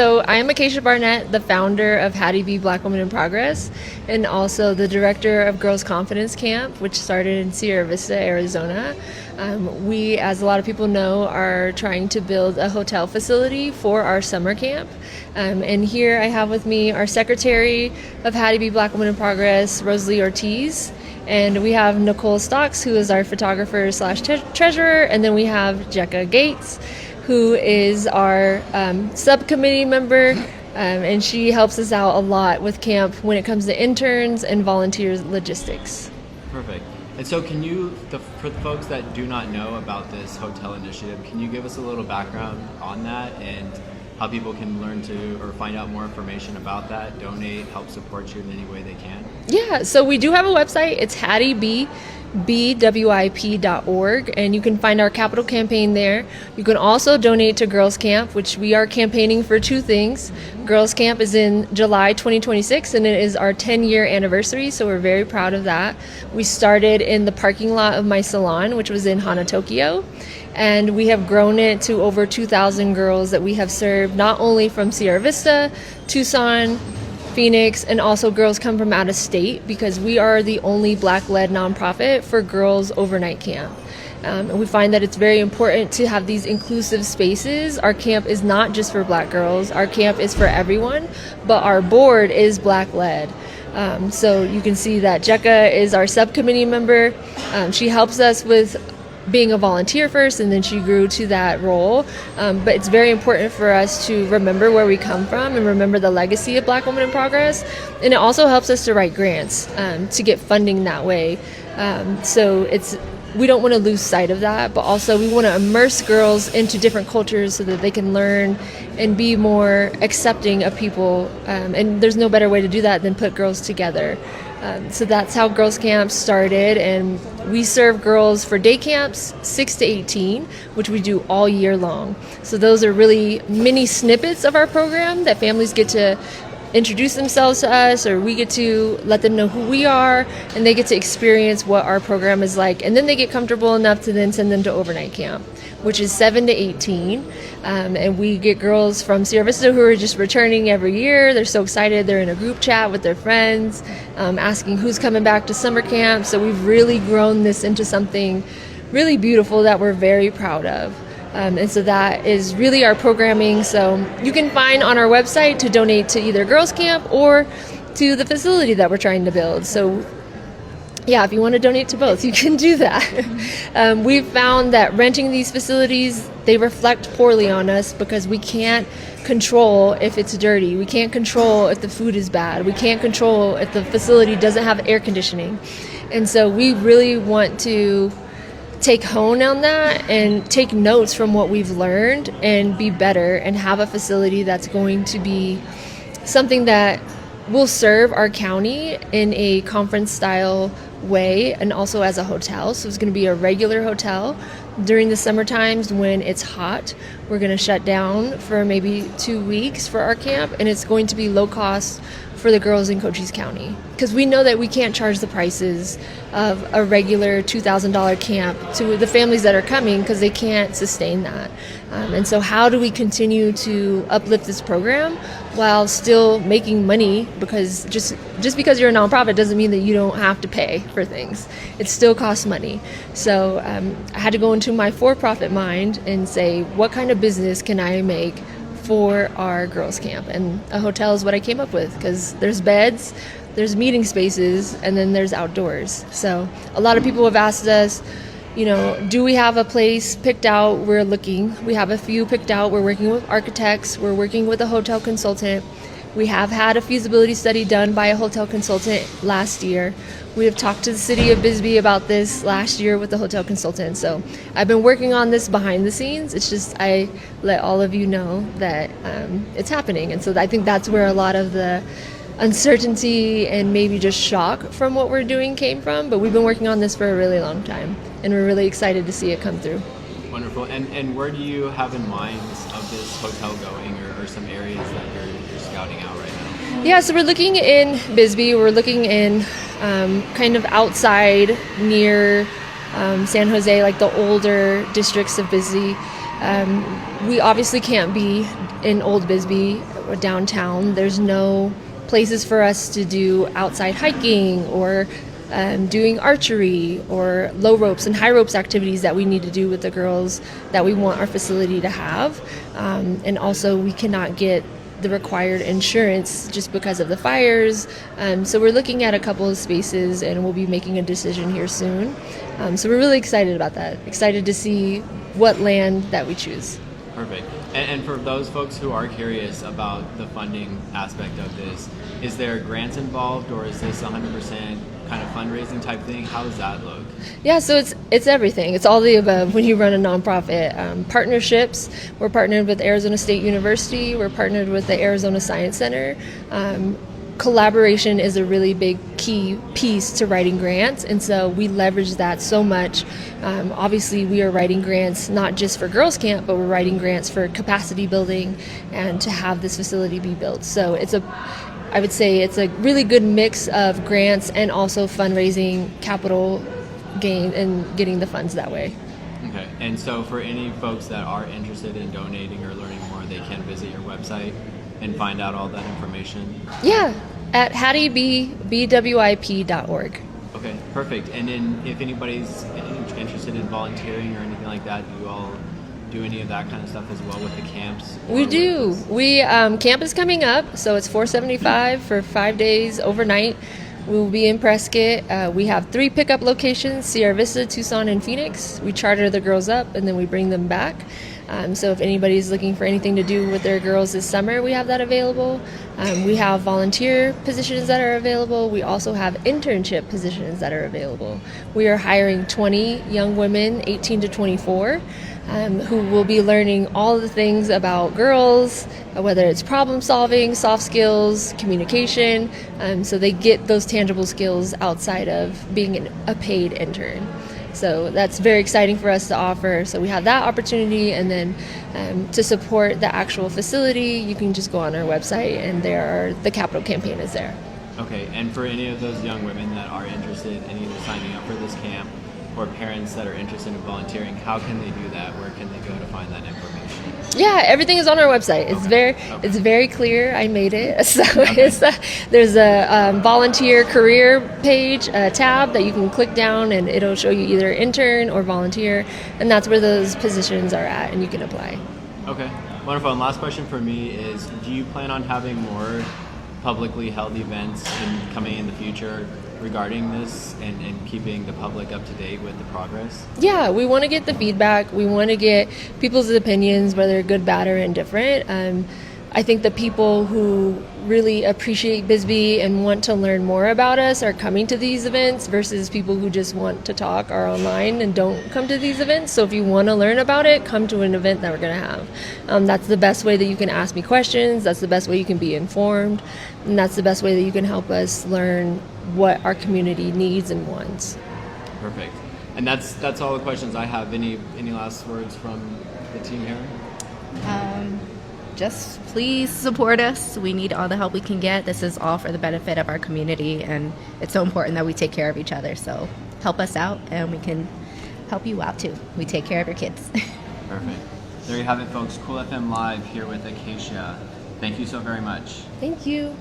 So I am Acacia Barnett, the founder of Hattie B, Black Women in Progress, and also the director of Girls Confidence Camp, which started in Sierra Vista, Arizona. We, as a lot of people know, are trying to build a hotel facility for our summer camp. And here I have with me our secretary of Hattie B, Black Women in Progress, Rosalie Ortiz. And we have Nicole Stocks, who is our photographer slash treasurer. And then we have Jekka Gates, who is our subcommittee member, and she helps us out a lot with camp when it comes to interns and volunteers logistics. Perfect. And so can you, for the folks that do not know about this hotel initiative, can you give us a little background on that and how people can learn to or find out more information about that, donate, help support you in any way they can? Yeah, so we do have a website. It's Hattie B, BWIP.org, and you can find our capital campaign there. You can also donate to Girls Camp, which we are campaigning for two things. Girls Camp is in July 2026, and it is our 10-year anniversary, so we're very proud of that. We started in the parking lot of my salon, which was in Hana, Tokyo, and we have grown it to over 2,000 girls that we have served, not only from Sierra Vista, Tucson, Phoenix, and also girls come from out of state, because we are the only Black-led nonprofit for girls overnight camp. And we find that it's very important to have these inclusive spaces. Our camp is not just for Black girls. Our camp is for everyone, but our board is Black-led. So you can see that Jekka is our subcommittee member. She helps us with being a volunteer first, and then she grew to that role. But it's very important for us to remember where we come from and remember the legacy of Black Women in Progress. And it also helps us to write grants to get funding that way. So we don't want to lose sight of that, but also we want to immerse girls into different cultures so that they can learn and be more accepting of people. And there's no better way to do that than put girls together. So that's how Girls Camp started, and we serve girls for day camps 6 to 18, which we do all year long. So those are really mini snippets of our program that families get to introduce themselves to us, or we get to let them know who we are, and they get to experience what our program is like, and then they get comfortable enough to then send them to overnight camp, which is 7 to 18. And we get girls from Sierra Vista who are just returning every year. They're so excited. They're in a group chat with their friends, asking who's coming back to summer camp. So we've really grown this into something really beautiful that we're very proud of. And so that is really our programming. So you can find on our website to donate to either Girls Camp or to the facility that we're trying to build. So yeah, if you want to donate to both, you can do that. We've found that renting these facilities, they reflect poorly on us because we can't control if it's dirty. We can't control if the food is bad. We can't control if the facility doesn't have air conditioning. And so we really want to take hone on that and take notes from what we've learned and be better and have a facility that's going to be something that will serve our county in a conference style way, and also as a hotel. So it's going to be a regular hotel. During the summer times when it's hot, we're going to shut down for maybe 2 weeks for our camp, and it's going to be low cost for the girls in Cochise County, because we know that we can't charge the prices of a regular $2,000 camp to the families that are coming, because they can't sustain that. And so how do we continue to uplift this program while still making money? Because just because you're a nonprofit doesn't mean that you don't have to pay for things. It still costs money. So I had to go into my for-profit mind and say, what kind of business can I make for our girls camp? And a hotel is what I came up with, because there's beds, there's meeting spaces, and then there's outdoors. So a lot of people have asked us, do we have a place picked out? We're looking. We have a few picked out. We're working with architects. We're working with a hotel consultant. We have had a feasibility study done by a hotel consultant last year. We have talked to the city of Bisbee about this last year with the hotel consultant. So I've been working on this behind the scenes. It's just I let all of you know that it's happening. And so I think that's where a lot of the uncertainty and maybe just shock from what we're doing came from. But we've been working on this for a really long time, and we're really excited to see it come through. Wonderful. And where do you have in mind of this hotel going, or some areas that you're scouting out right now? Yeah, so we're looking in Bisbee. We're looking in kind of outside near San Jose, like the older districts of Bisbee. We obviously can't be in Old Bisbee, downtown, there's no places for us to do outside hiking or doing archery or low ropes and high ropes activities that we need to do with the girls that we want our facility to have. And also we cannot get the required insurance just because of the fires. So we're looking at a couple of spaces and we'll be making a decision here soon. So we're really excited about that. Excited to see what land that we choose. Perfect. And for those folks who are curious about the funding aspect of this, is there grants involved, or is this 100% kind of fundraising type thing? How does that look? Yeah, so it's everything. It's all the above when you run a nonprofit. Partnerships, we're partnered with Arizona State University, we're partnered with the Arizona Science Center. Collaboration is a really big key piece to writing grants, and so we leverage that so much. Obviously, we are writing grants not just for Girls Camp, but we're writing grants for capacity building and to have this facility be built. So I would say it's a really good mix of grants and also fundraising, capital gain, and getting the funds that way. Okay, and so for any folks that are interested in donating or learning more, they can visit your website and find out all that information? Yeah, at HattieBWIP.org. Okay, perfect. And then if anybody's interested in volunteering or anything like that, do you all do any of that kind of stuff as well with the camps? We do. Camp is coming up, so it's $475 for 5 days overnight. We will be in Prescott. We have 3 pickup locations: Sierra Vista, Tucson, and Phoenix. We charter the girls up and then we bring them back. So if anybody's looking for anything to do with their girls this summer, we have that available. We have volunteer positions that are available. We also have internship positions that are available. We are hiring 20 young women, 18 to 24, who will be learning all the things about girls, whether it's problem solving, soft skills, communication. So they get those tangible skills outside of being a paid intern. So that's very exciting for us to offer. So we have that opportunity, and then to support the actual facility, you can just go on our website, and the capital campaign is there. Okay, and for any of those young women that are interested in either signing up for this camp or parents that are interested in volunteering, how can they do that? Where can they go to find that information? Yeah, everything is on our website. It's very clear. I made it. So there's a volunteer career page, a tab that you can click down, and it'll show you either intern or volunteer, and that's where those positions are at, and you can apply. Okay, wonderful. And last question for me is, do you plan on having more publicly held events coming in the future regarding this and keeping the public up to date with the progress? Yeah, we want to get the feedback. We want to get people's opinions, whether good, bad, or indifferent. I think the people who really appreciate Bisbee and want to learn more about us are coming to these events versus people who just want to talk are online and don't come to these events. So if you want to learn about it, come to an event that we're going to have. That's the best way that you can ask me questions. That's the best way you can be informed. And that's the best way that you can help us learn what our community needs and wants. Perfect. And that's all the questions I have. Any last words from the team here? Just please support us. We need all the help we can get. This is all for the benefit of our community, and it's so important that we take care of each other. So help us out, and we can help you out too. We take care of your kids. Perfect. There you have it, folks. CoolFM Live here with Acacia. Thank you so very much. Thank you.